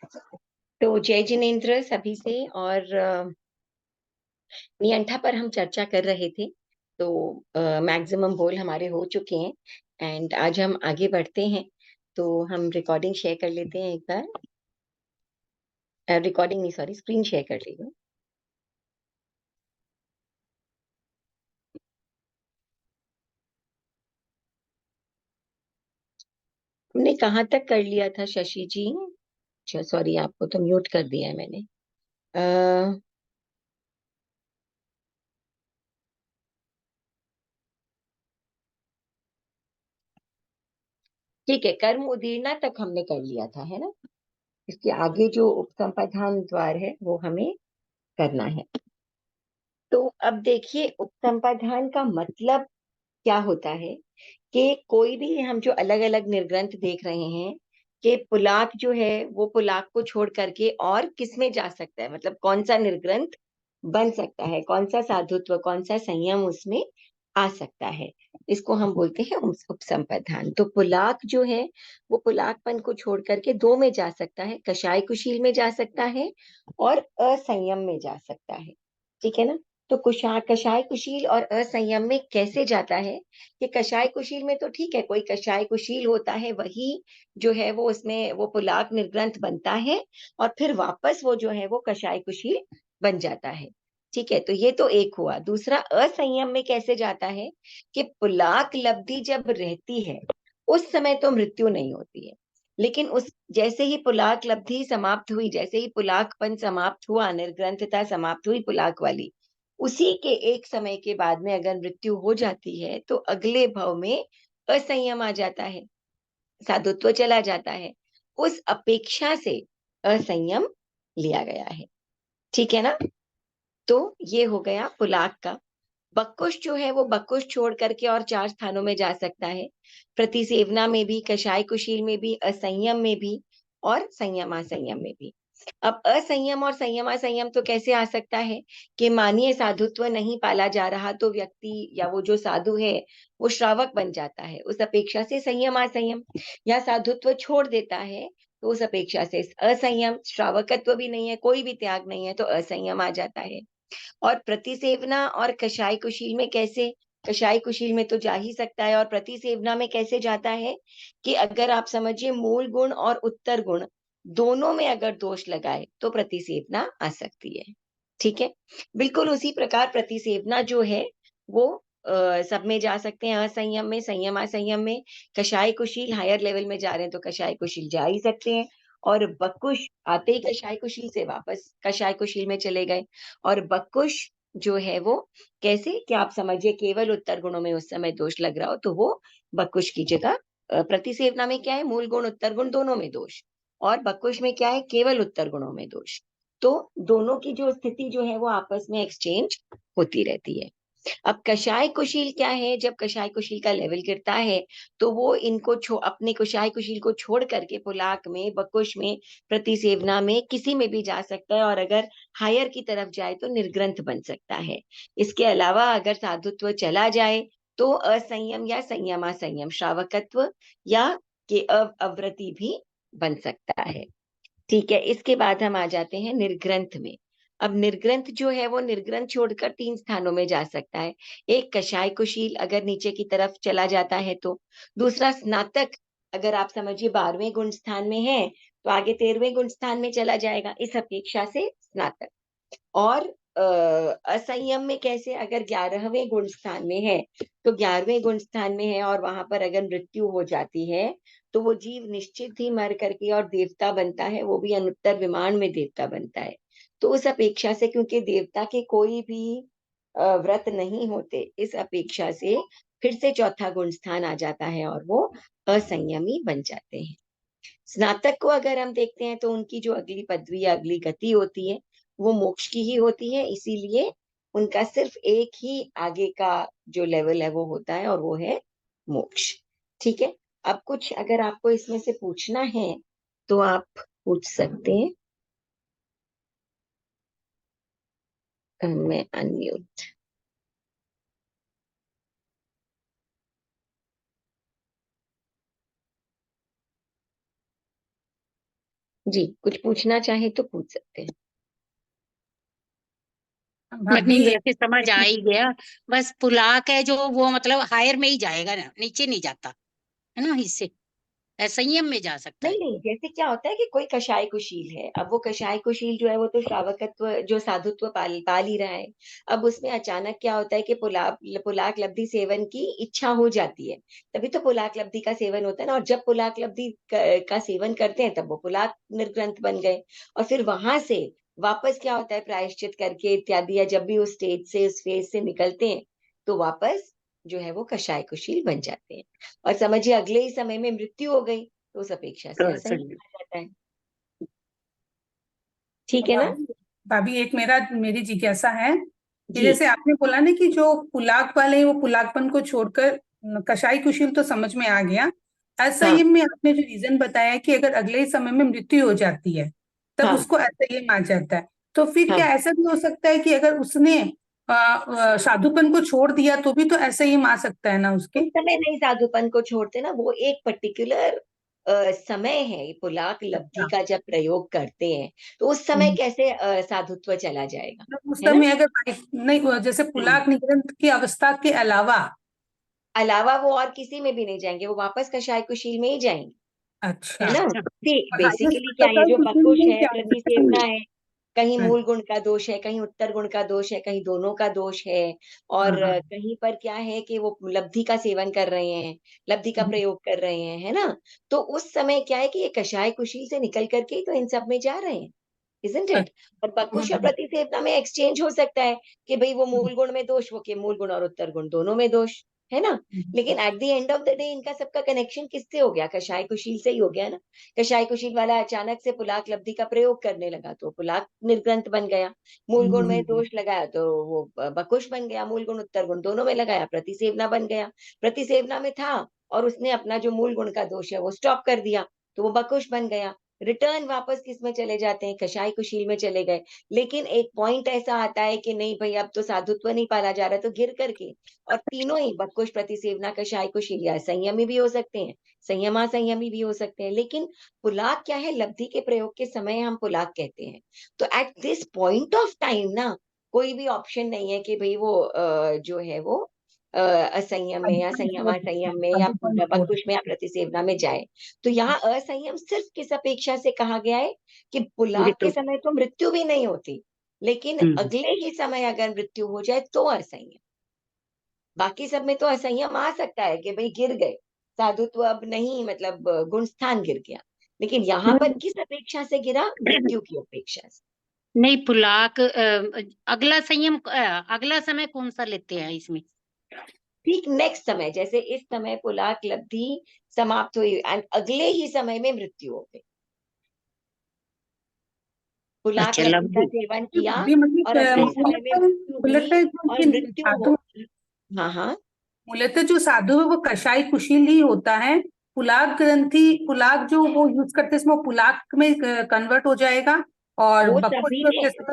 तो जय जिनेन्द्र सभी से। और नियंठा पर हम चर्चा कर रहे थे। तो मैक्सिमम बोल हमारे हो चुके हैं एंड आज हम आगे बढ़ते हैं। तो हम रिकॉर्डिंग शेयर कर लेते हैं एक बार। रिकॉर्डिंग नहीं, सॉरी, स्क्रीन शेयर कर रही हूँ। हमने कहाँ तक कर लिया था शशि जी? अच्छा, सॉरी, आपको तो म्यूट कर दिया है मैंने। अ, ठीक है, कर्म उदीरना तक हमने कर लिया था, है ना? इसके आगे जो उपसंपदान द्वार है वो हमें करना है। तो अब देखिए, उपसंपदान का मतलब क्या होता है कि कोई भी हम जो अलग अलग निर्ग्रंथ देख रहे हैं कि पुलाक जो है वो पुलाक को छोड़ करके और किस में जा सकता है, मतलब कौन सा निर्ग्रंथ बन सकता है, कौन सा साधुत्व, कौन सा संयम उसमें आ सकता है। इसको हम बोलते हैं उपसंपदान। तो पुलाक जो है वो पुलाकपन को छोड़ करके दो में जा सकता है, कषाय कुशील में जा सकता है और असंयम में जा सकता है। ठीक है ना? तो कषाय कुशील और असंयम में कैसे जाता है? कि कषाय कुशील में तो ठीक है, कोई कषाय कुशील होता है, वही जो है वो उसमें वो पुलाक निर्ग्रंथ बनता है और फिर वापस वो जो है वो कषाय कुशील बन जाता है। ठीक है, तो ये तो एक हुआ। दूसरा, असंयम में कैसे जाता है? कि पुलाक लब्धि जब रहती है उस समय तो मृत्यु नहीं होती है, लेकिन उस जैसे ही पुलाक लब्धि समाप्त हुई, जैसे ही पुलाकपन समाप्त हुआ, निर्ग्रंथता समाप्त हुई पुलाक वाली, उसी के एक समय के बाद में अगर मृत्यु हो जाती है तो अगले भव में असंयम आ जाता है, साधुत्व चला जाता है। उस अपेक्षा से असंयम लिया गया है। ठीक है ना? तो ये हो गया पुलाक का। बक्कुश जो है वो बक्कुश छोड़ करके और चार स्थानों में जा सकता है, प्रतिसेवना में भी, कषाय कुशील में भी, असंयम में भी और संयम असंयम में भी। अब असंयम और संयम असंयम तो कैसे आ सकता है? कि मानिए साधुत्व नहीं पाला जा रहा तो व्यक्ति या वो जो साधु है वो श्रावक बन जाता है, उस अपेक्षा से संयम असंयम। या साधुत्व छोड़ देता है तो उस अपेक्षा से असंयम, श्रावकत्व भी नहीं है, कोई भी त्याग नहीं है, तो असंयम आ जाता है। और प्रतिसेवना और कषाय कुशील में कैसे? कषाय कुशील में तो जा ही सकता है, और प्रतिसेवना में कैसे जाता है? कि अगर आप समझिए मूल गुण और उत्तर गुण दोनों में अगर दोष लगाए तो प्रतिसेवना आ सकती है। ठीक है? बिल्कुल उसी प्रकार प्रतिसेवना जो है वो सब में जा सकते हैं, असंयम में, संयम असंयम में। कषाय कुशील हायर लेवल में जा रहे हैं तो कषाय कुशील जा ही सकते हैं। और बकुश आते ही कषाय कुशील से वापस कषाय कुशील में चले गए। और बकुश जो है वो कैसे, कि आप समझिए केवल उत्तर गुणों में उस समय दोष लग रहा हो तो वो बकुश की जगह, प्रतिसेवना में क्या है, मूल गुण उत्तर गुण दोनों में दोष, और बकुश में क्या है, केवल उत्तर गुणों में दोष। तो दोनों की जो स्थिति जो है वो आपस में एक्सचेंज होती रहती है। अब कषाय कुशील क्या है? जब कषाय कुशील का लेवल गिरता है तो वो इनको अपने कषाय कुशील को छोड़ करके पुलाक में, बकुश में, प्रतिसेवना में, किसी में भी जा सकता है, और अगर हायर की तरफ जाए तो निर्ग्रंथ बन सकता है। इसके अलावा अगर साधुत्व चला जाए तो असंयम या संयमासंयम, श्रावकत्व या के अवृत्ति भी बन सकता है। ठीक है, इसके बाद हम आ जाते हैं निर्ग्रंथ में। अब निर्ग्रंथ जो है वो निर्ग्रंथ छोड़कर तीन स्थानों में जा सकता है। एक कषाय कुशील अगर नीचे की तरफ चला जाता है तो। दूसरा, स्नातक अगर आप समझिए 12वें गुण स्थान में है तो आगे 13वें गुण स्थान में चला जाएगा, इस अपेक्षा से स्नातक। और असंयम में कैसे? अगर 11वें गुण स्थान में है तो 11वें गुण स्थान में है और वहां पर अगर मृत्यु हो जाती है तो वो जीव निश्चित ही मर करके और देवता बनता है, वो भी अनुत्तर विमान में देवता बनता है। तो उस अपेक्षा से, क्योंकि देवता के कोई भी व्रत नहीं होते, इस अपेक्षा से फिर से चौथा गुण स्थान आ जाता है और वो असंयमी बन जाते हैं। स्नातक को अगर हम देखते हैं तो उनकी जो अगली पदवी या अगली गति होती है वो मोक्ष की ही होती है, इसीलिए उनका सिर्फ एक ही आगे का जो लेवल है वो होता है और वो है मोक्ष। ठीक है? अब कुछ अगर आपको इसमें से पूछना है तो आप पूछ सकते हैं। मैं अनम्यूट। जी, कुछ पूछना चाहे तो पूछ सकते हैं। नहीं, भाभी वैसे समझ आ ही गया। बस पुलाक है जो वो मतलब हायर में ही जाएगा ना, नीचे नहीं जाता है ना, इससे संयम में जा सकता नहीं है। नहीं, जैसे क्या होता है कि कोई कषाय कुशील है, अब वो कषाय कुशील जो है वो तो श्रावकत्व जो साधुत्व पाल ही रहा है। अब उसमें अचानक क्या होता है कि पुलाक लब्धि सेवन की इच्छा हो जाती है, तभी तो पुलाक लब्धि का सेवन होता है ना। और जब पुलाक लब्धि का सेवन करते हैं तब वो पुलाक निर्ग्रंथ बन गए। और फिर वहां से वापस क्या होता है, प्रायश्चित करके इत्यादि, या जब भी उस स्टेज से उस फेज से निकलते हैं तो वापस जो है वो कषाय कुशील बन जाते हैं। और समझिए अगले ही समय में मृत्यु हो गई तो उस अपेक्षा से तो असह्य सही। आ जाता है। ठीक है ना? भाभी भाभी एक मेरी जिज्ञासा है कि जी। जैसे आपने बोला ना कि जो पुलाक वाले हैं, वो पुलाकपन को छोड़कर कसाई कुशील तो समझ में आ गया। हाँ असंयम में आपने जो रीजन बताया कि अगर अगले ही समय में मृत्यु हो जाती है तब हाँ उसको असंयम आ जाता है, तो फिर हाँ। क्या ऐसा भी हो सकता है कि अगर उसने साधुपन को छोड़ दिया तो भी तो असंयम आ सकता है ना उस उसके? समय नहीं साधुपन को छोड़ते ना, वो एक पर्टिकुलर समय है, ये पुलाक लब्धि अच्छा। का जब प्रयोग करते हैं तो उस समय हम्म। कैसे साधुत्व चला जाएगा, तो उस है ना? समय अगर नहीं जैसे हम्म। पुलाक निगलन की अवस्था के अलावा। अलावा वो और किसी में भी नहीं जाएंगे, वो वापस कषाय कुशील में ही जाएंगे, है अच्छा। ना? अच्छा। और हाईएस्ट बेसिकली क्या है, कसाई जो कुशील बकुश में है, क्या होता प्रतिसेवना है? है, कहीं हाँ मूल गुण का दोष है, कहीं उत्तर गुण का दोष है, कहीं दोनों का दोष है। हाँ और हाँ। कहीं पर क्या है कि वो लब्धि का सेवन कर रहे हैं, लब्धि का हम्म, प्रयोग कर रहे हैं, है ना? तो उस समय क्या है कि ये कषाय कुशील से निकल करके ही तो इन सब में जा रहे हैं, इजंट इट? और बकुश और हम्म, प्रतिसेवना में एक्सचेंज हो सकता है कि भाई वो मूल गुण में दोष, वो के मूल गुण और उत्तर गुण दोनों में दोष, है ना? हम्म, लेकिन at the end of the day इनका सबका कनेक्शन किससे हो गया? कषाय कुशील से ही हो गया ना। कषाय कुशील वाला अचानक से पुलाक लब्धि का प्रयोग करने लगा तो पुलाक निर्ग्रंथ बन गया। मूल गुण में हम्म, दोष लगाया तो वो बकुश बन गया। मूल गुण उत्तर गुण दोनों में लगाया, प्रतिसेवना बन गया। प्रतिसेवना में था और उसने अपना जो मूल गुण का दोष है वो स्टॉप कर दिया तो वो बकुश बन गया। रिटर्न वापस किस में चले जाते हैं? कषाय कुशील में चले गए। लेकिन एक पॉइंट ऐसा आता है कि नहीं भाई अब तो साधुत्व नहीं पाला जा रहा, तो गिर करके, और तीनों ही बदकुश, प्रतिसेवना, कषाय कुशील या संयमी भी हो सकते हैं, संयमा संयमी भी हो सकते हैं। लेकिन पुलाक क्या है, लब्धि के प्रयोग के समय हम पुलाक कहते हैं। तो at this point of time ना कोई भी ऑप्शन नहीं है कि भाई वो जो है वो असंयम में या साधुपन छोड़ संयमा देते संयम हैं, में या साधुपन छोड़ बदकुश में देते या प्रतिसेवना में जाए। तो यहाँ असंयम सिर्फ किस अपेक्षा से कहा गया है कि पुलाक के मृत्यु। समय तो मृत्यु भी नहीं होती, लेकिन हम्म। अगले ही समय अगर मृत्यु हो जाए तो असंयम। बाकी सब में तो असंयम आ सकता है कि भाई गिर गए, साधुत्व अब नहीं, मतलब गुण स्थान गिर गया। लेकिन यहाँ पर नहीं, किस अपेक्षा से गिरा? मृत्यु की अपेक्षा से। नहीं पुलाक अगला संयम अगला समय कौन सा लेते हैं इसमें? ठीक नेक्स्ट समय, जैसे इस समय पुलाक लब्धि समाप्त हुई एंड अगले ही समय में मृत्यु हो गई। पुलाक अच्छा, लब्धि का लब्धि। सेवन हैं। किया भाभी और अगले ही समय में मूलतः मृत्यु हुई। मूलतः और जो मृत्यु हो, साधु हाँ हाँ, मूलतः जो साधु है वो कषाय कुशील ही होता है। पुलाग ग्रंथि, पुलाग जो वो यूज करते हैं इसमें, वो पुलाग में कन्वर्ट हो जाएगा। और वो बकुल जो जैसे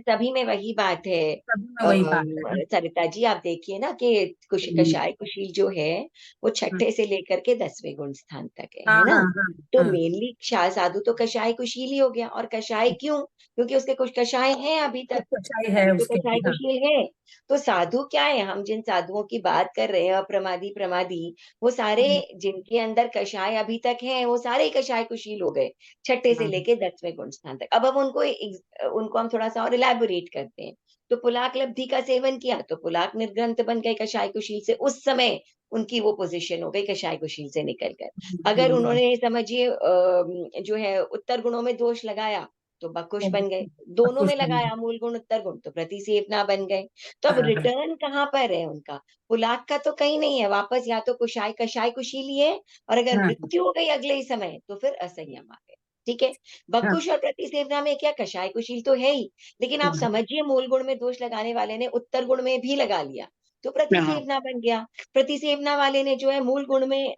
सभी में वही बात है। सभी में वही बात है। सरिता जी आप देखिए ना कि हम्म, कषाय कुशील जो है वो हम्म, छठे से लेकर के 10वें गुण स्थान तक हाँ है ना? हाँ हाँ तो हाँ। मेनली साधु तो कषाय कुशील ही हो गया। और कषाय क्यों? क्योंकि उसके कुछ कषाय हैं अभी कुछ तक, कषाय है अभी तो उसके कषाय भी, हाँ। कुशील है। तो साधु क्या है, हम जिन साधुओं की बात कर रहे हैं अप्रमादी प्रमादी, वो सारे हम्म, जिनके अंदर कषाय अभी तक हैं वो सारे ही कषाय कुशील हो गए, छठे से हाँ लेके 10वें गुण स्थान तक। अब हम उनको हम थोड़ा सा और इलैबोरेट करते हैं। तो पुलाक लब्धि का सेवन किया तो पुलाक निर्ग्रंथ बन गए कषाय कुशील से, उस समय उनकी वो पोजीशन हो गई कषाय कुशील से निकलकर। अगर हम्म, उन्होंने समझिए जो है उत्तर गुणों में दोष लगाया तो बकुश तो बन गए। दोनों कुछ में नहीं लगाया मूल गुण उत्तर गुण तो प्रतिसेवना बन गए। तो अब हाँ हाँ रिटर्न कहाँ पर है उनका? पुलाक का तो कहीं नहीं है, वापस या तो कुशाय कषाय कुशील ही है, और अगर हाँ मृत्यु हो गई अगले ही समय तो फिर असंयम आ गए। ठीक है? हाँ बकुश और प्रतिसेवना में क्या, कषाय कुशील तो है ही, लेकिन आप हाँ समझिए मूल गुण में दोष लगाने वाले ने उत्तर गुण में भी लगा लिया तो हाँ। प्रतिसेवना बन गया। प्रतिसेवना वाले ने जो है मूल गुण में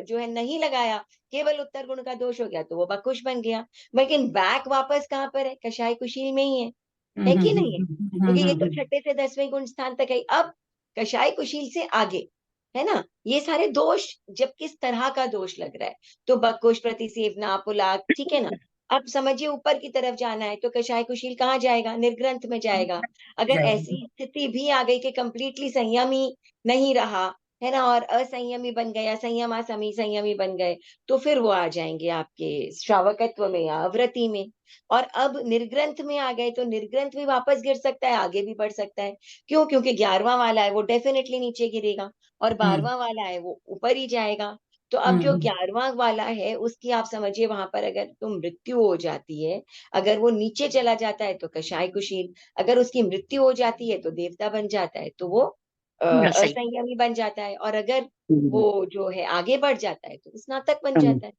जो है नहीं लगाया, केवल उत्तर गुण का दोष हो गया तो वो बकुश बन गया। लेकिन बैक वापस कहाँ पर है? कषाय कुशील में ही है कि नहीं है? क्योंकि ये तो छठे से 10वें गुण स्थान तक है। अब कषाय कुशील से आगे, है ना, ये सारे दोष जब किस तरह का दोष लग रहा है, तो बकुश, प्रतिसेवना, पुलाक, ठीक है ना, अब समझिए ऊपर की तरफ जाना है तो कषाय कुशील कहाँ जाएगा? निर्ग्रंथ में जाएगा। अगर जाएगी। ऐसी स्थिति भी आ गई कि कंप्लीटली संयमी नहीं रहा, है ना, और असंयमी बन गया, संयम असमी संयमी बन गए, तो फिर वो आ जाएंगे आपके श्रावकत्व में या अवृति में। और अब निर्ग्रंथ में आ गए तो निर्ग्रंथ भी वापस गिर सकता है, आगे भी बढ़ सकता है। क्यों? क्योंकि 11वां वाला है वो डेफिनेटली नीचे गिरेगा, और हम्म 12वां वाला है वो ऊपर ही जाएगा। तो अब जो हम्म 11वां वाला है उसकी आप समझिए वहां पर अगर तो मृत्यु हो जाती है, अगर वो नीचे चला जाता है तो कषाय कुशील, अगर उसकी मृत्यु हो जाती है तो देवता बन जाता है, तो वो सही। असंयमी बन जाता है, और अगर हम्म, वो जो है आगे बढ़ जाता है तो वो स्नातक बन हम्म, जाता है।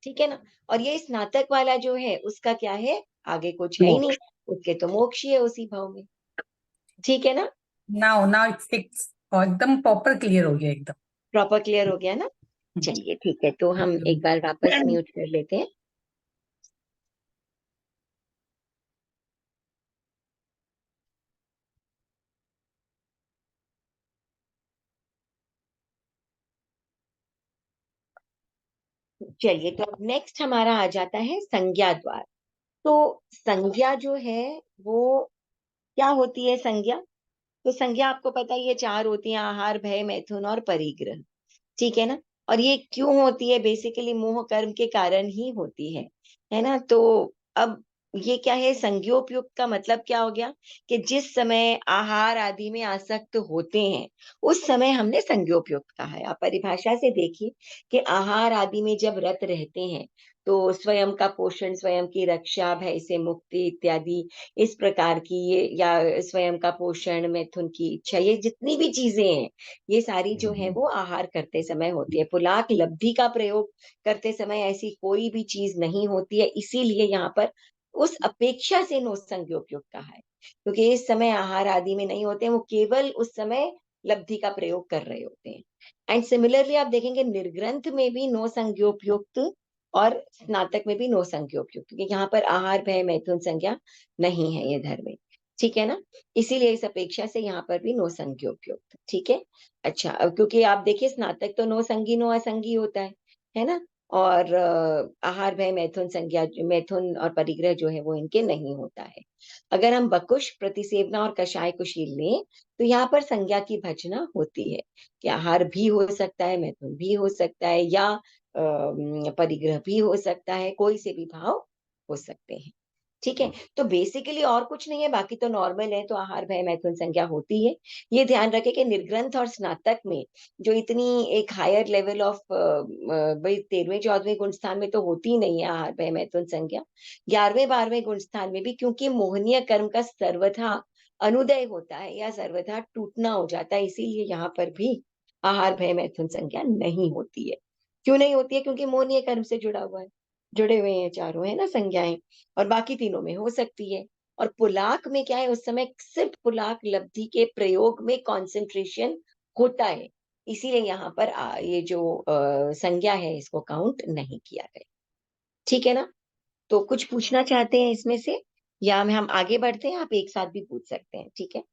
ठीक है ना? और ये स्नातक वाला जो है उसका क्या है, आगे कुछ है ही नहीं, मोक्ष। उसके तो मोक्ष ही है उसी भाव में। ठीक है ना? नाउ नाउ इट्स एकदम प्रॉपर क्लियर हो गया एकदम। प्रॉपर क्लियर हो गया ना? चलिए ठीक है, तो हम एक बार वापस म्यूट कर लेते हैं। चलिए, तो अब नेक्स्ट हमारा आ जाता है संज्ञा द्वार। तो संज्ञा जो है वो क्या होती है संज्ञा? तो संज्ञा आपको पता ही है, चार होती है: आहार, भय, मैथुन और परिग्रह। ठीक है ना? और ये क्यों होती है? बेसिकली मोह कर्म के कारण ही होती है ना? तो अब ये क्या है, संज्ञोपयुक्त का मतलब क्या हो गया कि जिस समय आहार आदि में आसक्त होते हैं उस समय हमने संज्ञोपयुक्त कहा है। आप परिभाषा से देखिए कि आहार आदि में जब रत रहते हैं तो स्वयं का पोषण, स्वयं की रक्षा, भय से मुक्ति इत्यादि इस प्रकार की ये, या स्वयं का पोषण, मैथुन की इच्छा, ये जितनी भी चीजें हैं ये सारी जो है वो आहार करते समय होती है। पुलाक लब्धि का प्रयोग करते समय ऐसी कोई भी चीज नहीं होती है, इसीलिए यहाँ पर उस अपेक्षा से नो संज्ञोपयुक्त कहा है, क्योंकि इस समय आहार आदि में नहीं होते हैं, वो केवल उस समय लब्धि का प्रयोग कर रहे होते हैं। एंड सिमिलरली आप देखेंगे निर्ग्रंथ में भी नो संज्ञोपयुक्त और स्नातक में भी नो संज्ञोपयुक्त, क्योंकि यहाँ पर आहार, भय, मैथुन संज्ञा नहीं है ये धर्म में। ठीक है ना? इसीलिए इस अपेक्षा से यहाँ पर भी नो संज्ञोपयुक्त। ठीक है? अच्छा, अब क्योंकि आप देखिए स्नातक तो नो संगी नो असंगी होता है ना? और आहार, भय, मैथुन संज्ञा, मैथुन और परिग्रह जो है वो इनके नहीं होता है। अगर हम बकुश, प्रतिसेवना और कषाय कुशील लें तो यहाँ पर संज्ञा की भजना होती है कि आहार भी हो सकता है, मैथुन भी हो सकता है, या परिग्रह भी हो सकता है, कोई से भी भाव हो सकते हैं। ठीक है? तो बेसिकली और कुछ नहीं है, बाकी तो नॉर्मल है, तो आहार, भय, मैथुन संज्ञा होती है। ये ध्यान रखें कि निर्ग्रंथ और स्नातक में जो इतनी एक हायर लेवल ऑफ भाई 13वें 14वें गुण स्थान में तो होती ही नहीं है आहार, भय, मैथुन संज्ञा। 11वें 12वें गुण स्थान में भी, क्योंकि मोहनीय कर्म का सर्वथा अनुदय होता है या सर्वथा टूटना हो जाता है, इसीलिए यहाँ पर भी आहार, भय, मैथुन संज्ञा नहीं होती है। क्यों नहीं होती है? क्योंकि मोहनीय कर्म से जुड़ा हुआ है, जुड़े हुए हैं चारों, है ना, संज्ञाएं। और बाकी तीनों में हो सकती है। और पुलाक में क्या है, उस समय सिर्फ पुलाक लब्धि के प्रयोग में कंसंट्रेशन होता है, इसीलिए यहाँ पर ये जो संज्ञा है इसको काउंट नहीं किया गया। ठीक है ना? तो कुछ पूछना चाहते हैं इसमें से, या हम आगे बढ़ते हैं? आप एक साथ भी पूछ सकते हैं। ठीक है?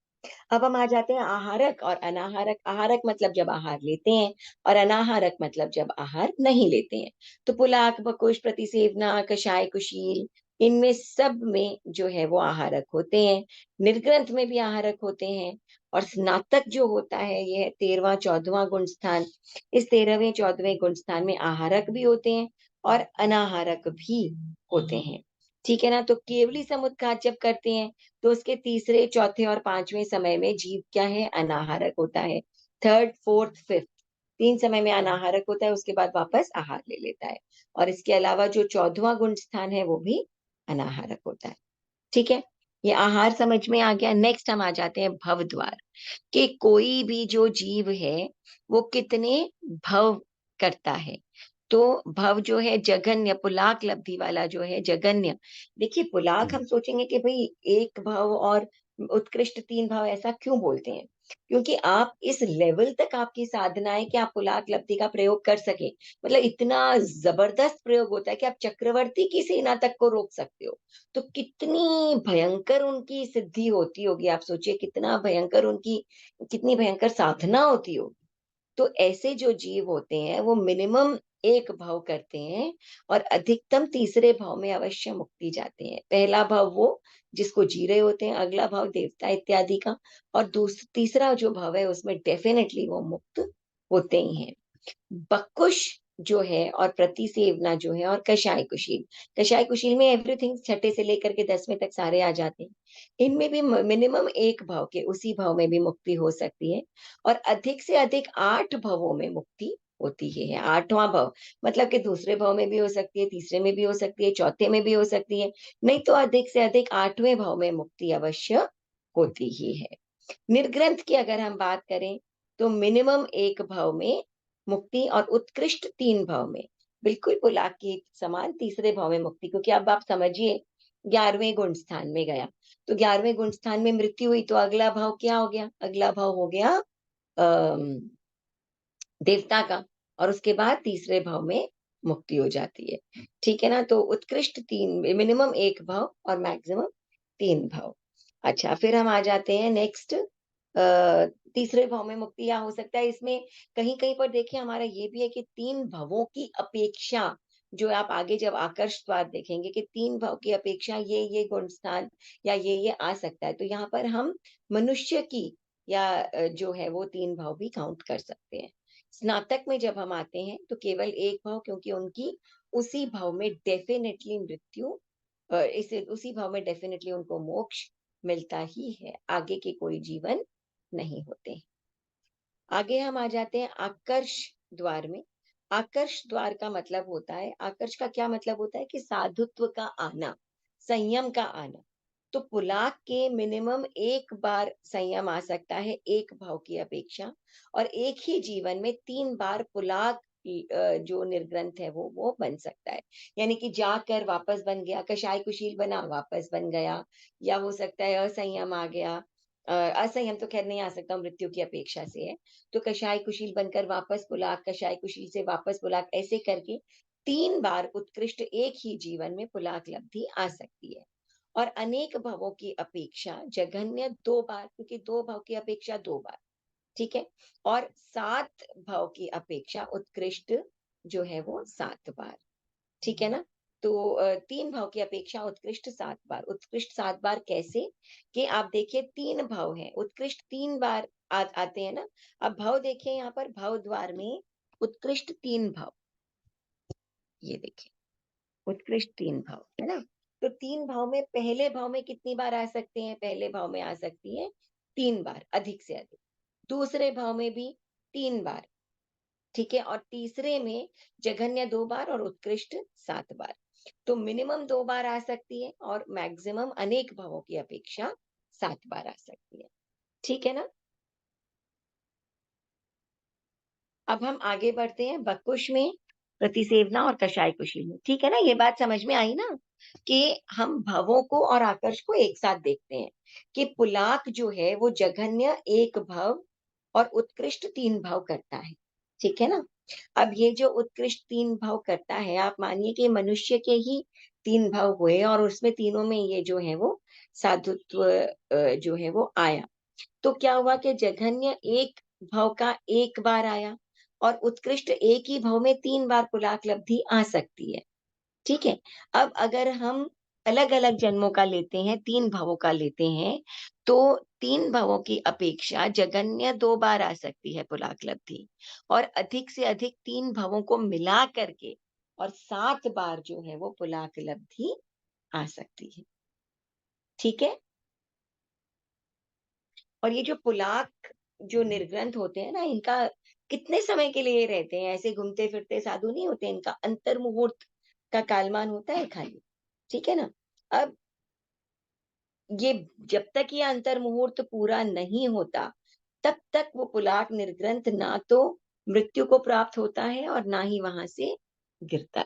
अब हम आ जाते हैं आहारक और अनाहारक। आहारक मतलब जब आहार लेते हैं, और अनाहारक मतलब जब आहार नहीं लेते हैं। तो पुलाक, बकुश, प्रतिसेवना, कषाय कुशील, इनमें सब में जो है वो आहारक होते हैं। निर्ग्रंथ में भी आहारक होते हैं। और स्नातक जो होता है ये है 13वां 14वां गुण स्थान। इस 13वें 14वें गुण स्थान में आहारक भी होते हैं और अनाहारक भी होते हैं। ठीक है ना? तो केवली समुत्घात जब करते हैं तो उसके तीसरे, चौथे और पांचवें समय में जीव क्या है, अनाहारक होता है। थर्ड, फोर्थ, फिफ्थ, तीन समय में अनाहारक होता है, उसके बाद वापस आहार ले लेता है। और इसके अलावा जो 14वां गुण स्थान है वो भी अनाहारक होता है। ठीक है? ये आहार समझ में आ गया। नेक्स्ट हम आ जाते हैं भव द्वार, कि कोई भी जो जीव है वो कितने भव करता है। तो भव जो है जघन्य, पुलाक लब्धि वाला जो है जघन्य। देखिए पुलाक हम सोचेंगे कि भाई एक भव और उत्कृष्ट तीन भाव, ऐसा क्यों बोलते हैं? क्योंकि आप इस लेवल तक आपकी साधना है कि आप पुलाक लब्धि का प्रयोग कर सके, मतलब इतना जबरदस्त प्रयोग होता है कि आप चक्रवर्ती की सेना तक को रोक सकते हो। तो कितनी भयंकर उनकी सिद्धि होती होगी, आप सोचिए कितना भयंकर उनकी, कितनी भयंकर साधना होती होगी। तो ऐसे जो जीव होते हैं वो मिनिमम एक भाव करते हैं और अधिकतम तीसरे भाव में अवश्य मुक्ति जाते हैं। पहला भाव वो जिसको जी रहे होते हैं, अगला भाव देवता इत्यादि का, और तीसरा जो भाव है उसमें डेफिनेटली वो मुक्त होते ही हैं। बकुश जो है और प्रतिसेवना जो है और कषाय कुशील, कषाय कुशील में एवरीथिंग छठे से लेकर के 10वें तक सारे आ जाते हैं। इनमें भी मिनिमम एक भाव के उसी भाव में भी मुक्ति हो सकती है और अधिक से अधिक 8 भावों में मुक्ति होती है। 8वां भाव मतलब कि दूसरे भाव में भी हो सकती है, तीसरे में भी हो सकती है, चौथे में भी हो सकती है, नहीं तो अधिक से अधिक 8वें भाव में मुक्ति अवश्य होती ही है। निर्ग्रंथ की अगर हम बात करें तो मिनिमम एक भाव में मुक्ति और उत्कृष्ट 3 भाव में, बिल्कुल पुलाक के समान तीसरे भाव में मुक्ति। क्योंकि अब आप समझिए 11वें गुण स्थान में गया तो 11वें गुण स्थान में मृत्यु हुई तो अगला भाव क्या हो गया? अगला भाव हो गया देवता का, और उसके बाद तीसरे भाव में मुक्ति हो जाती है। ठीक है ना? तो उत्कृष्ट 3, मिनिमम एक भाव और मैक्सिमम 3 भाव। अच्छा, फिर हम आ जाते हैं नेक्स्ट, तीसरे भाव में मुक्ति या हो सकता है इसमें कहीं कहीं पर देखिए हमारा ये भी है कि 3 भावों की अपेक्षा, जो आप आगे जब आकर्ष द्वार देखेंगे कि 3 भाव की अपेक्षा ये गुण स्थान या ये आ सकता है, तो यहाँ पर हम मनुष्य की या जो है वो 3 भाव भी काउंट कर सकते हैं। स्नातक में जब हम आते हैं तो केवल एक भाव, क्योंकि उनकी उसी भाव में डेफिनेटली मृत्यु, इसे उसी भाव में डेफिनेटली उनको मोक्ष मिलता ही है, आगे के कोई जीवन नहीं होते। आगे हम आ जाते हैं आकर्ष द्वार में। आकर्ष द्वार का मतलब होता है, आकर्ष का क्या मतलब होता है कि साधुत्व का आना, संयम का आना। तो पुलाक के मिनिमम एक बार संयम आ सकता है एक भाव की अपेक्षा, और एक ही जीवन में 3 बार पुलाक जो निर्ग्रंथ है वो बन सकता है। यानी कि जाकर वापस बन गया, कषाय कुशील बना वापस बन गया, या हो सकता है असंयम आ गया, असंयम तो खैर नहीं आ सकता, मृत्यु की अपेक्षा से है, तो कषाय कुशील बनकर वापस पुलाक, कषाय कुशील से वापस पुलाक, ऐसे करके 3 बार उत्कृष्ट एक ही जीवन में पुलाक लब्धि आ सकती है। और अनेक भावों की अपेक्षा जघन्य 2 बार, क्योंकि 2 भाव की अपेक्षा 2 बार, ठीक है, और 7 भाव की अपेक्षा उत्कृष्ट जो है वो 7 बार, ठीक है ना? तो 3 भाव की अपेक्षा उत्कृष्ट 7 बार। उत्कृष्ट 7 बार कैसे? कि आप देखिए 3 भाव हैं, उत्कृष्ट 3 बार आते हैं ना। अब भाव देखिए यहाँ पर भाव द्वार में उत्कृष्ट 3 भाव, ये देखिए उत्कृष्ट 3 भाव है ना। तो 3 भाव में पहले भाव में कितनी बार आ सकते हैं? पहले भाव में आ सकती है 3 बार, अधिक से अधिक। दूसरे भाव में भी 3 बार, ठीक है, और तीसरे में जघन्य 2 बार और उत्कृष्ट 7 बार। तो मिनिमम 2 बार आ सकती है और मैक्सिमम अनेक भावों की अपेक्षा 7 बार आ सकती है, ठीक है ना। अब हम आगे बढ़ते हैं बकुश में, प्रतिसेवना और कषाय कुशील में, ठीक है ना। ये बात समझ में आई ना कि हम भवों को और आकर्ष को एक साथ देखते हैं कि पुलाक जो है वो जघन्य 1 भाव और उत्कृष्ट 3 भाव करता है, ठीक है ना। अब ये जो उत्कृष्ट 3 भाव करता है, आप मानिए कि मनुष्य के ही 3 भाव हुए और उसमें तीनों में ये जो है वो साधुत्व जो है वो आया। तो क्या हुआ कि जघन्य 1 भाव का 1 बार आया और उत्कृष्ट एक ही भाव में 3 बार पुलाक लब्धि आ सकती है, ठीक है। अब अगर हम अलग अलग जन्मों का लेते हैं, 3 भावों का लेते हैं, तो 3 भावों की अपेक्षा जघन्य 2 बार आ सकती है पुलाक लब्धि, और अधिक से अधिक 3 भावों को मिला करके और 7 बार जो है वो पुलाक लब्धि आ सकती है, ठीक है। और ये जो पुलाक जो निर्ग्रंथ होते हैं ना, इनका कितने समय के लिए रहते हैं? ऐसे घूमते फिरते साधु नहीं होते, इनका अंतर मुहूर्त का कालमान होता है खाली, ठीक है ना। अब ये जब तक ये अंतर मुहूर्त पूरा नहीं होता, तब तक वो पुलाक निर्ग्रंथ ना तो मृत्यु को प्राप्त होता है और ना ही वहां से गिरता।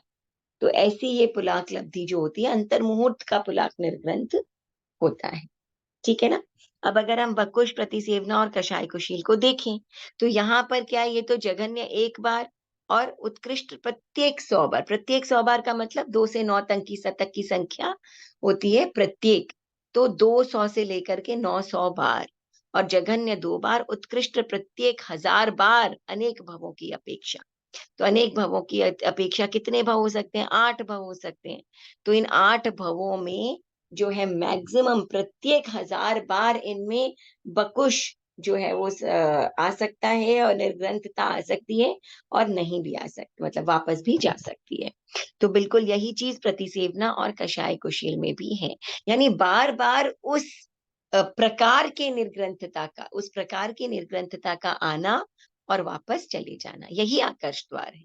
तो ऐसी ये पुलाक लब्धि जो होती है, अंतर मुहूर्त का पुलाक निर्ग्रंथ होता है, ठीक है ना। अब अगर हम बकुश, प्रतिसेवना और कषाय कुशील को देखें तो यहाँ पर क्या है, ये तो जघन्य 1 बार और उत्कृष्ट प्रत्येक 100 बार। प्रत्येक 100 बार का मतलब 2 से 9 तक की शतक की संख्या होती है प्रत्येक, तो 200 से लेकर के 900 बार, और जघन्य 2 बार, उत्कृष्ट प्रत्येक 1000 बार अनेक भवों की अपेक्षा, तो अनेक भवों की अपेक्षा कितने भव हो सकते हैं? 8 भव हो सकते हैं। तो इन 8 भवों में जो है मैक्सिमम प्रत्येक 1000 बार इनमें बकुश जो है वो आ सकता है और निर्ग्रंथता आ सकती है, और नहीं भी आ सकती, मतलब वापस भी जा सकती है। तो बिल्कुल यही चीज प्रतिसेवना और कषाय कुशील में भी है। यानी बार बार उस प्रकार के निर्ग्रंथता का, उस प्रकार की निर्ग्रंथता का आना और वापस चले जाना, यही आकर्ष द्वार है।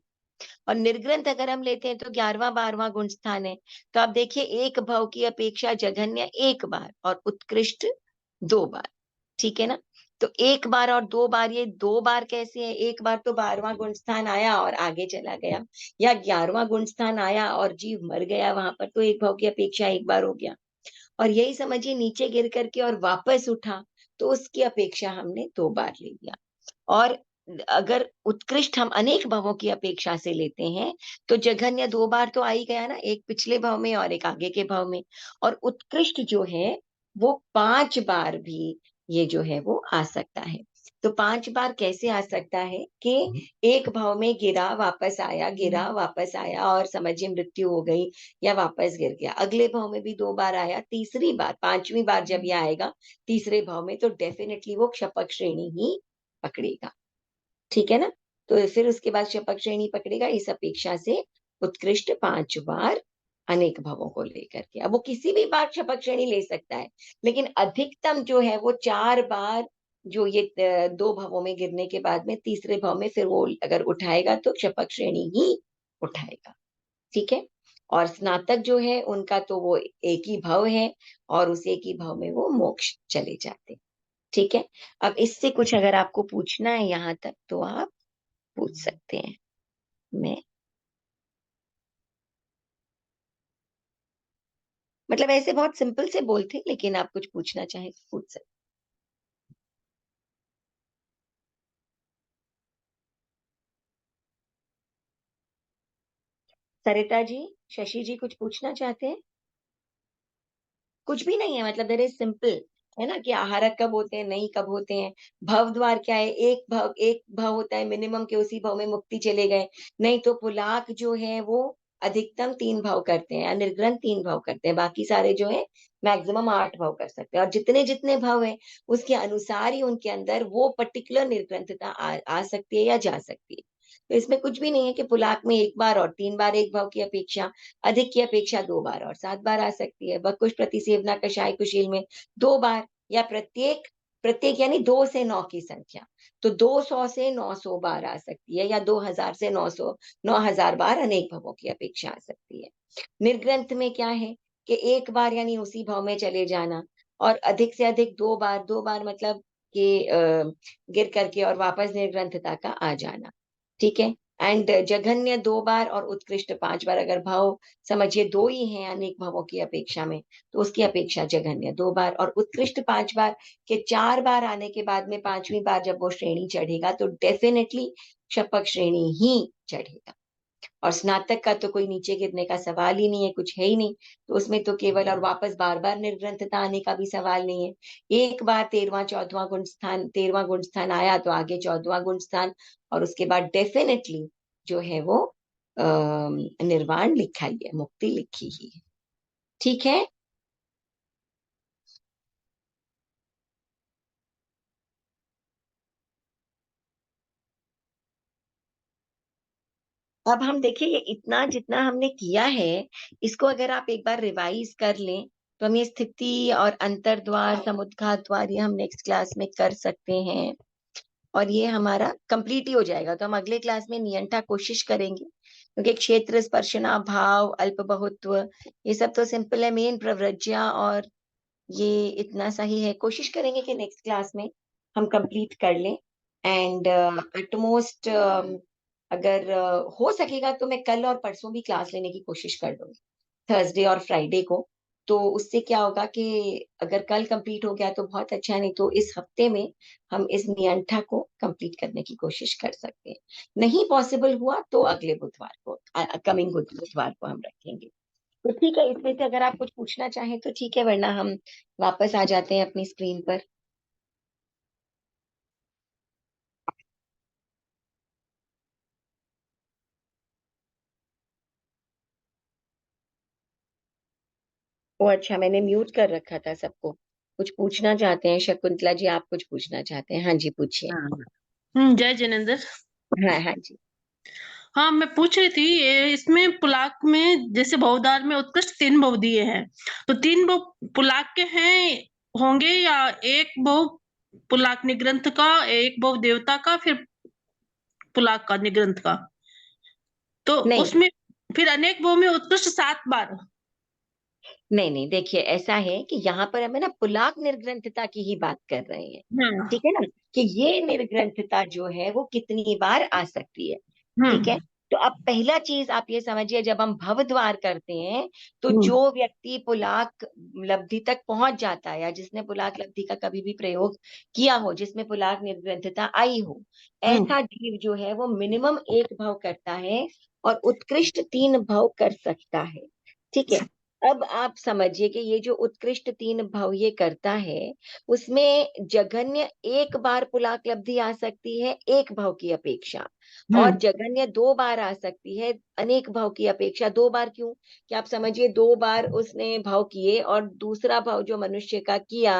और निर्ग्रंथ अगर हम लेते हैं तो 11वां 12वां गुण स्थान है। तो आप देखिए, एक भव की अपेक्षा जघन्य 1 बार और उत्कृष्ट 2 बार, ठीक है ना। तो 1 बार और 2 बार, ये 2 बार कैसे है? 1 बार तो 12वां गुण स्थान आया और आगे चला गया, या 11वां गुण स्थान आया और जीव मर गया वहां पर, तो एक भव की अपेक्षा 1 बार हो गया। और यही समझिए नीचे गिर करके और वापस उठा, तो उसकी अपेक्षा हमने 2 बार ले लिया। और अगर उत्कृष्ट हम अनेक भवों की अपेक्षा से लेते हैं, तो जघन्य 2 बार तो आ ही गया ना, एक पिछले भव में और एक आगे के भव में। और उत्कृष्ट जो है वो 5 बार भी ये जो है वो आ सकता है। तो 5 बार कैसे आ सकता है कि एक भव में गिरा वापस आया, गिरा वापस आया, और समझिए मृत्यु हो गई या वापस गिर गया। अगले भव में भी 2 बार आया, तीसरी बार, 5वीं बार जब ये आएगा तीसरे भव में, तो डेफिनेटली वो क्षपक श्रेणी ही पकड़ेगा, ठीक है ना। तो फिर उसके बाद शपक श्रेणी पकड़ेगा, इस अपेक्षा से उत्कृष्ट 5 बार अनेक भवों को लेकर के। अब वो किसी भी बार शपक श्रेणी ले सकता है, लेकिन अधिकतम जो है वो 4 बार, जो ये 2 भवों में गिरने के बाद में तीसरे भव में फिर वो अगर उठाएगा तो शपक श्रेणी ही उठाएगा, ठीक है। और स्नातक जो है उनका तो वो एक ही भव है, और उस एक ही भव में वो मोक्ष चले जाते हैं, ठीक है। अब इससे कुछ अगर आपको पूछना है यहाँ तक तो आप पूछ सकते हैं। मैं मतलब ऐसे बहुत सिंपल से बोलते, लेकिन आप कुछ पूछना चाहें तो पूछ सकते। सरिता जी, शशि जी कुछ पूछना चाहते हैं? कुछ भी नहीं है, मतलब वेरी सिंपल है ना, कि आहारक कब होते हैं, नहीं कब होते हैं। भव द्वार क्या है? एक भव होता है मिनिमम, के उसी भव में मुक्ति चले गए। नहीं तो पुलाक जो है वो अधिकतम 3 भव करते हैं, या निर्ग्रंथ 3 भव करते हैं, बाकी सारे जो है मैक्सिमम 8 भव कर सकते हैं। और जितने जितने भव है उसके अनुसार ही उनके अंदर वो पर्टिकुलर निर्ग्रंथता आ सकती है या जा सकती है। तो इसमें कुछ भी नहीं है कि पुलाक में 1 बार और 3 बार एक भव की अपेक्षा, अधिक की अपेक्षा 2 बार और 7 बार आ सकती है। बकुश प्रतिसेवना कषाय कुशील में 2 बार, या प्रत्येक प्रत्येक यानी 2 से 9 की संख्या, तो 200 से 900 बार आ सकती है, या 2000 से 900 9000 बार अनेक भवों की अपेक्षा आ सकती है। निर्ग्रंथ में क्या है कि 1 बार यानी उसी भव में चले जाना, और अधिक से अधिक 2 बार, 2 बार मतलब कि गिर करके और वापस निर्ग्रंथता का आ जाना, ठीक है। एंड जघन्य 2 बार और उत्कृष्ट 5 बार, अगर भाव समझिए 2 ही हैं अनेक भवों की अपेक्षा में, तो उसकी अपेक्षा जघन्य 2 बार और उत्कृष्ट 5 बार, के 4 बार आने के बाद में 5वीं बार जब वो श्रेणी चढ़ेगा तो डेफिनेटली शपक श्रेणी ही चढ़ेगा। और स्नातक का तो कोई नीचे गिरने का सवाल ही नहीं है, कुछ है ही नहीं। तो उसमें तो केवल और वापस बार बार निर्ग्रंथता आने का भी सवाल नहीं है। एक बार 13वां गुण स्थान आया तो आगे 14वां गुण स्थान, और उसके बाद डेफिनेटली जो है वो निर्वाण लिखा ही है, मुक्ति लिखी ही है, ठीक है। अब हम देखिए, ये इतना जितना हमने किया है, इसको अगर आप एक बार रिवाइज कर लें, तो हम ये स्थिति और अंतर्द्वार, समुद्घात द्वार, ये हम नेक्स्ट क्लास में कर सकते हैं, और ये हमारा कंप्लीट ही हो जाएगा। तो हम अगले क्लास में नियंठा कोशिश करेंगे, क्योंकि क्षेत्र, स्पर्शना, भाव, अल्प बहुत्व, ये सब तो सिंपल है। मेन प्रव्रज्या और ये इतना सा ही है। कोशिश करेंगे कि नेक्स्ट क्लास में हम कंप्लीट कर लें। एंड एटमोस्ट अगर हो सकेगा तो मैं कल और परसों भी क्लास लेने की कोशिश कर लूंगी, थर्सडे और फ्राइडे को। तो उससे क्या होगा कि अगर कल कंप्लीट हो गया तो बहुत अच्छा, नहीं तो इस हफ्ते में हम इस नियंठा को कंप्लीट करने की कोशिश कर सकते हैं। नहीं पॉसिबल हुआ तो अगले बुधवार को, कमिंग बुधवार को हम रखेंगे। तो ठीक है, इसमें से अगर आप कुछ पूछना चाहें तो ठीक है, वरना हम वापस आ जाते हैं अपनी स्क्रीन पर। ओ अच्छा, मैंने म्यूट कर रखा था सबको। कुछ पूछना चाहते हैं शकुंतला जी, आप कुछ पूछना चाहते हैं? हाँ जी, पूछिए। हाँ। जय जिनेंद्र। हाँ हाँ जी। हाँ, मैं पूछ रही थी इसमें पुलाक में जैसे बहुधार में उत्कृष्ट 3 बहुदिए हैं, तो 3 बहु पुलाक के हैं होंगे या एक बहु पुलाक निग्रंथ का, एक बहु देवता का, फिर पुलाक का निग्रंथ का, तो नहीं उसमें फिर अनेक बहु में उत्कृष्ट 7 बार। नहीं नहीं, देखिए ऐसा है कि यहाँ पर हमें ना पुलाक निर्ग्रंथता की ही बात कर रहे हैं, हाँ। ठीक है ना, कि ये निर्ग्रंथता जो है वो कितनी बार आ सकती है। ठीक है, तो अब पहला चीज आप ये समझिए, जब हम भवद्वार करते हैं तो जो व्यक्ति पुलाक लब्धि तक पहुंच जाता है, या जिसने पुलाक लब्धि का कभी भी प्रयोग किया हो, जिसमें पुलाक निर्ग्रंथता आई हो, ऐसा जीव जो है वो मिनिमम 1 भव करता है और उत्कृष्ट 3 भव कर सकता है। ठीक है, अब आप समझिए कि ये जो उत्कृष्ट 3 भव ये करता है, उसमें जघन्य 1 बार पुलाक लब्धि आ सकती है 1 भव की अपेक्षा, और जघन्य 2 बार आ सकती है अनेक भाव की अपेक्षा। 2 बार क्यों? कि आप समझिए 2 बार उसने भाव किए और दूसरा भाव जो मनुष्य का किया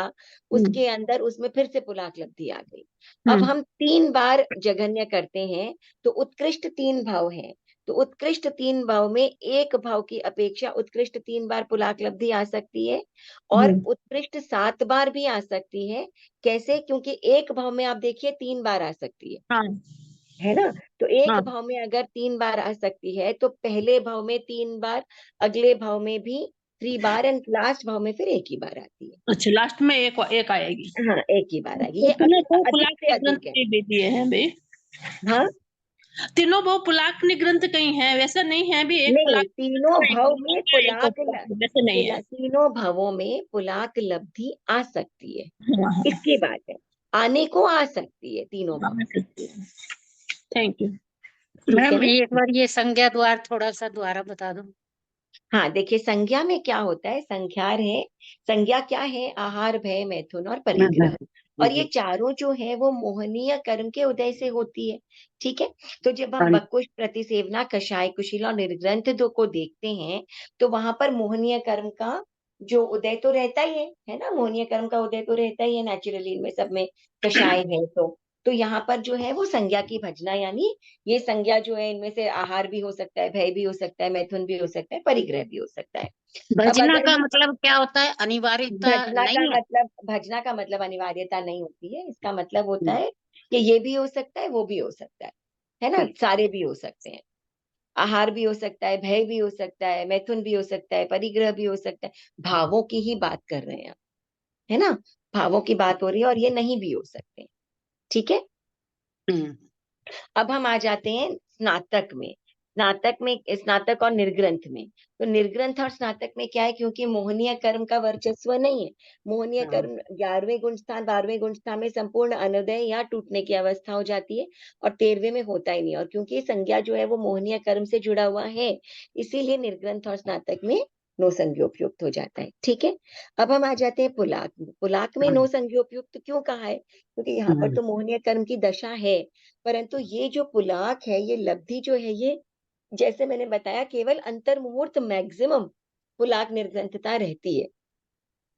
उसके अंदर उसमें फिर से पुलाक लब्धि आ गई। अब हम 3 बार जघन्य करते हैं तो उत्कृष्ट 3 भाव हैं, तो उत्कृष्ट 3 भाव में 1 भाव की अपेक्षा उत्कृष्ट 3 बार पुलाक लब्धि आ सकती है, और उत्कृष्ट 7 बार भी आ सकती है। कैसे? क्योंकि 1 भाव में आप देखिए 3 बार आ सकती है ना, तो एक भाव में अगर 3 बार आ सकती है तो पहले भाव में 3 बार, अगले भाव में भी 3 बार, एंड लास्ट भाव में फिर 1 ही बार आती है। अच्छा, लास्ट में एक आएगी। हाँ, 1 ही बार आएगी, तो ये तीनों बहु अधिक पुलाक से निग्रंथ अधिक है। दे दिए हैं भाई। हाँ, तीनों बहु पुलाक निग्रंथ कहीं है, वैसा नहीं है भी एक नहीं, पुलाक तीनों भाव में वैसे नहीं है। तीनों भावों में पुलाक लब्धि आ सकती है, हाँ, इसकी बात है, आने को आ सकती है तीनों भाव। Thank you. ठीक है मैम ना? एक बार ये संज्ञा द्वार थोड़ा सा दोबारा बता दो। हाँ, देखिए संज्ञा में क्या होता है, संख्यार है, संज्ञा क्या है, आहार, भय, मैथुन और परिग्रह, और ये चारों जो है वो मोहनीय कर्म के उदय से होती है। ठीक है, तो जब हम बकुश, प्रतिसेवना, कषाय, कुशील और निर्ग्रंथ दो को देखते हैं तो वहां पर मोहनीय कर्म का जो उदय तो रहता ही है ना, मोहनीय कर्म का उदय तो रहता ही है नेचुरली, इनमें सब में कषाय है, तो यहाँ पर जो है वो संज्ञा की भजना, यानी ये संज्ञा जो है इनमें से आहार भी हो सकता है, भय भी हो सकता है, मैथुन भी हो सकता है, परिग्रह भी हो सकता है। अब भजना अगर का मतलब क्या होता है? अनिवार्यता नहीं है? भजना का मतलब अनिवार्यता नहीं होती है, इसका मतलब होता है कि ये भी हो सकता है, वो भी हो सकता है ना, सारे भी हो सकते हैं, आहार भी हो सकता है, भय भी हो सकता है, मैथुन भी हो सकता है, परिग्रह भी हो सकता है। भावों की ही बात कर रहे हैं आप, है ना, भावों की बात हो रही है, और ये नहीं भी हो सकते। ठीक है, अब हम आ जाते हैं स्नातक में। स्नातक और निर्ग्रंथ में, तो निर्ग्रंथ और स्नातक में क्या है, क्योंकि मोहनीय कर्म का वर्चस्व नहीं है, मोहनीय कर्म 11वें गुण स्थान 12वें गुण स्थान में संपूर्ण अनुदय या टूटने की अवस्था हो जाती है, और 13वें में होता ही नहीं, और क्योंकि संज्ञा जो है वो मोहनीय कर्म से जुड़ा हुआ है, इसीलिए निर्ग्रंथ और स्नातक में नो संज्ञोपयुक्त हो जाता है। ठीक है, अब हम आ जाते हैं पुलाक में। पुलाक में नो संज्ञोपयुक्त क्यों कहा है? क्योंकि यहाँ पर तो मोहनीय कर्म की दशा है, परंतु ये जो पुलाक है, ये लब्धि जो है, ये जैसे मैंने बताया केवल अंतर मुहूर्त मैक्सिमम पुलाक निर्ग्रंथता रहती है,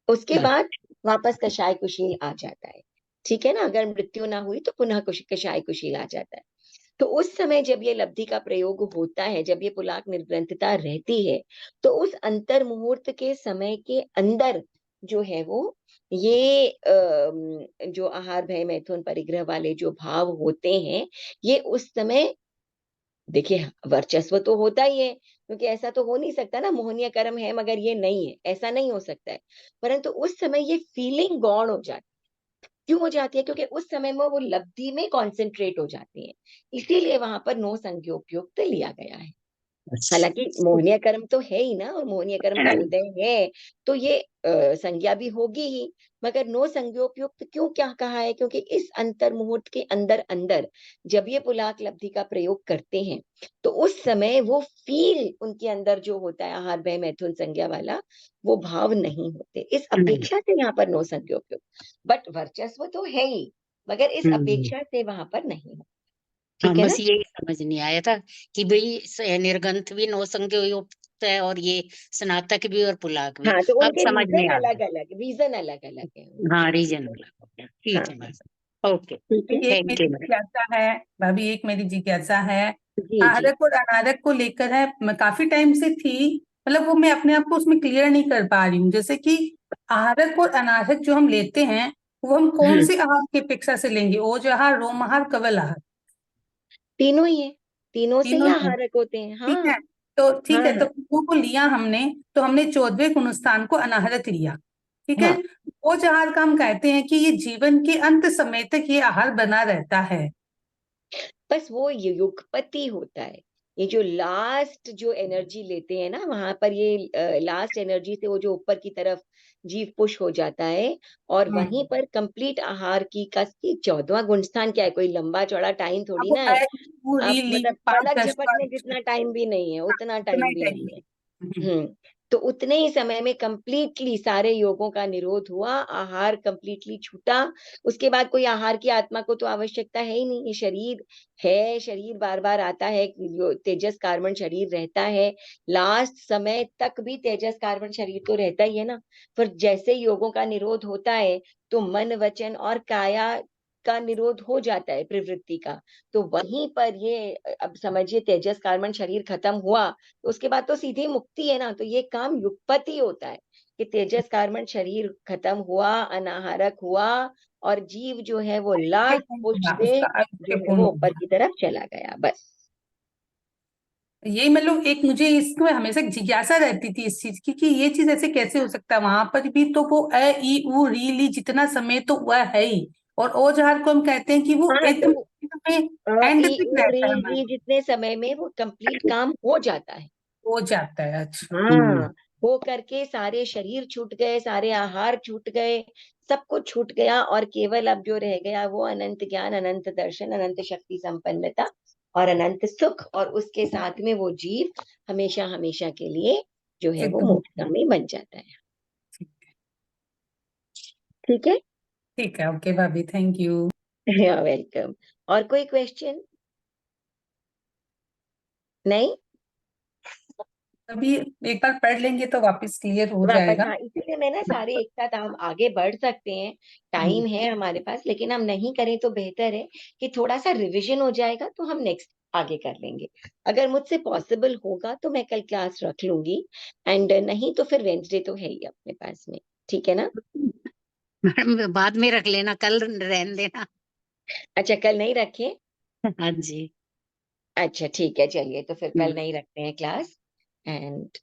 उसके बाद वापस कषाय कुशील आ जाता है। ठीक है ना, अगर मृत्यु ना हुई तो पुनः कषाय कुशील आ जाता है। तो उस समय जब ये लब्धि का प्रयोग होता है, जब ये पुलाक निर्ग्रंथता रहती है, तो उस अंतर मुहूर्त के समय के अंदर जो है वो ये जो आहार, भय, मैथुन, परिग्रह वाले जो भाव होते हैं, ये उस समय देखिए वर्चस्व तो होता ही है, क्योंकि ऐसा तो हो नहीं सकता ना, मोहनीय कर्म है मगर ये नहीं है, ऐसा नहीं हो सकता है। परंतु उस समय ये फीलिंग गौण हो जाती है। क्यों हो जाती है? क्योंकि उस समय में वो लब्धि में कॉन्सेंट्रेट हो जाती है, इसीलिए वहां पर नो संज्ञोपयुक्त लिया गया है। हालांकि मोहनीय कर्म तो है ही ना, और मोहनीय कर्म का उदय है, तो ये संज्ञा भी होगी ही, मगर नो संज्ञोपयुक्त क्यों क्या कहा है? क्योंकि इस अंतर मुहूर्त के अंदर अंदर जब ये पुलाक लब्धि का प्रयोग करते हैं, तो उस समय वो फील उनके अंदर जो होता है आहार, भय, मैथुन संज्ञा वाला, वो भाव नहीं होते, इस अपेक्षा से यहाँ पर नो संज्ञोपयुक्त। बट वर्चस्व तो है ही, मगर इस अपेक्षा से वहां पर नहीं हो। हाँ, ठीक है ना? बस यही समझ नहीं आया था कि भाई निर्ग्रंथ भी नो संज्ञोपयुक्त गुप्त है और ये स्नातक भी और पुलाक भी। हाँ, तो अब उनके समझ में रीजन आ अलग गया। अलग, रीजन अलग अलग है उनके। हाँ, रीजन अलग हो गया। ठीक हाँ, है मैम, ओके, ठीक है। एक थैंक मेरी यू मैम। जिज्ञासा है भाभी, एक मेरी जिज्ञासा है जी जी। आहारक और अनारक को लेकर है। मैं काफी टाइम से थी, मतलब वो मैं अपने आप को उसमें क्लियर नहीं कर पा रही हूँ। जैसे कि आहारक और अनारक जो हम लेते हैं वो हम कौन से आहार की अपेक्षा से लेंगे? ओज आहार, रोम आहार, कवल आहार, तीनों ही है, तीनों से ही तीनों ही हैं? आहारक होते हैं। ठीक हाँ है, तो ठीक है, तो हाँ तीनों को लिया हमने, तो हमने 14वें गुणस्थान को अनाहरक लिया। ठीक है, हाँ। ओज आहार का हम कहते हैं कि ये जीवन के अंत समय तक ये आहार बना रहता है। बस वो युगपति होता है, ये जो लास्ट जो एनर्जी लेते हैं ना, वहां पर ये लास्ट एनर्जी से वो जो ऊपर की तरफ जीव पुश हो जाता है, और वहीं पर कंप्लीट आहार की का 14वां गुणस्थान क्या है, कोई लंबा चौड़ा टाइम अब थोड़ी वो ना है। अब पूरी ली मतलब पांच पलक दस झपकने जितना टाइम भी नहीं है, उतना उतना टाइम ही भी नहीं है। टाइम। हम्म। तो उतने ही समय में कंप्लीटली सारे योगों का निरोध हुआ, आहार कंप्लीटली छूटा। उसके बाद कोई आहार की आत्मा को तो आवश्यकता है ही नहीं, ये शरीर है, शरीर बार बार आता है, तेजस कार्बन शरीर रहता है, लास्ट समय तक भी तेजस कार्बन शरीर तो रहता ही है ना। पर जैसे योगों का निरोध होता है, तो मन वचन और काया का निरोध हो जाता है, प्रवृत्ति का। तो वहीं पर ये अब समझिए तेजस कार्बन शरीर खत्म हुआ, तो उसके बाद तो सीधी मुक्ति है ना। तो ये काम युगपति होता है कि तेजस कार्बन शरीर खत्म हुआ, अनाहारक हुआ, और जीव जो है वो लास्ट पुश से उसका जो है अर्थ वो ऊपर की तरफ चला गया, बस। ये मतलब एक मुझे इसमें हमेशा जिज्ञासा रहती थी इस चीज की कि ये चीज ऐसे कैसे हो सकता है। वहां पर भी तो वो अ ई उ री ली जितना समय तो वह है ही, और ओजहार को हम कहते हैं कि वो हाँ, एकदम तो एंड ई तक उ री रहता है री हमारा, जितने समय में वो कंप्लीट काम हो जाता है। हो जाता है। अच्छा। हाँ, हो करके सारे शरीर छूट गए, सारे आहार छूट गए, सब कुछ छूट गया, और केवल अब जो रह गया वो अनंत ज्ञान, अनंत दर्शन, अनंत शक्ति संपन्नता और अनंत सुख, और उसके साथ में वो जीव हमेशा हमेशा के लिए जो है वो सिद्ध हो गया। मोक्षगामी बन जाता है। ठीक है। ठीक है, ओके भाभी, थैंक यू। वेलकम। और कोई क्वेश्चन? नहीं? अभी एक बार पढ़ लेंगे तो वापस क्लियर हो वापस, जाएगा। हाँ, इसीलिए मैं ना सारे एक साथ हम आगे बढ़ सकते हैं, टाइम है हमारे पास, लेकिन हम नहीं करें तो बेहतर है कि थोड़ा सा रिवीजन हो जाएगा, तो हम नेक्स्ट आगे कर लेंगे। अगर मुझसे पॉसिबल होगा तो मैं कल क्लास रख लूंगी, एंड नहीं तो फिर वेंसडे तो है ही अपने पास में। ठीक है ना? मैडम बाद में रख लेना, कल रहने देना। अच्छा, कल नहीं रखें? हाँ जी। अच्छा ठीक है, चलिए, तो फिर कल नहीं रखते हैं क्लास। एंड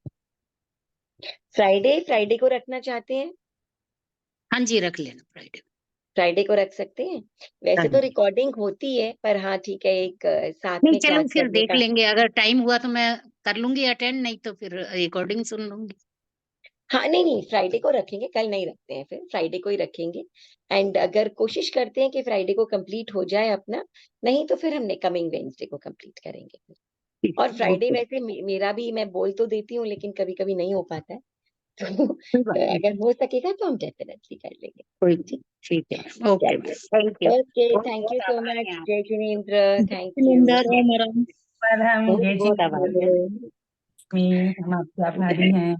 फ्राइडे, फ्राइडे को रखना चाहते हैं? हाँ जी, रख लेना फ्राइडे। फ्राइडे को रख सकते हैं। हाँ वैसे तो जी। रिकॉर्डिंग होती है, पर हाँ ठीक है, एक साथ नहीं, में चलो क्लास फिर करने देख का। लेंगे, अगर टाइम हुआ तो मैं कर लूंगी अटेंड, नहीं तो फिर रिकॉर्डिंग सुन लूंगी। हाँ, नहीं नहीं, फ्राइडे को रखेंगे, कल नहीं रखते हैं, फिर फ्राइडे को ही रखेंगे। एंड अगर कोशिश करते हैं कि फ्राइडे को कंप्लीट हो जाए अपना, नहीं तो फिर हमने कमिंग वेंसडे को कंप्लीट करेंगे फिर। ठीक और है, फ्राइडे ओके। वैसे मेरा भी, मैं बोल तो देती हूँ लेकिन कभी कभी नहीं हो पाता है, तो कोई बात नहीं, अगर हो सकेगा तो हम डेफिनेटली कर लेंगे। कोई ठीक। ठीक है, ओके मैम, चलिए, थैंक यू। ओके, बहुत थैंक यू बहुत सो आभार मच हैं आप। जय जिनेन्द्र, थैंक यू। सुनिंदर ओम आराम। पर हम बहुत जय बहुत आभार हैं। जी, हम आपके आभारी हैं।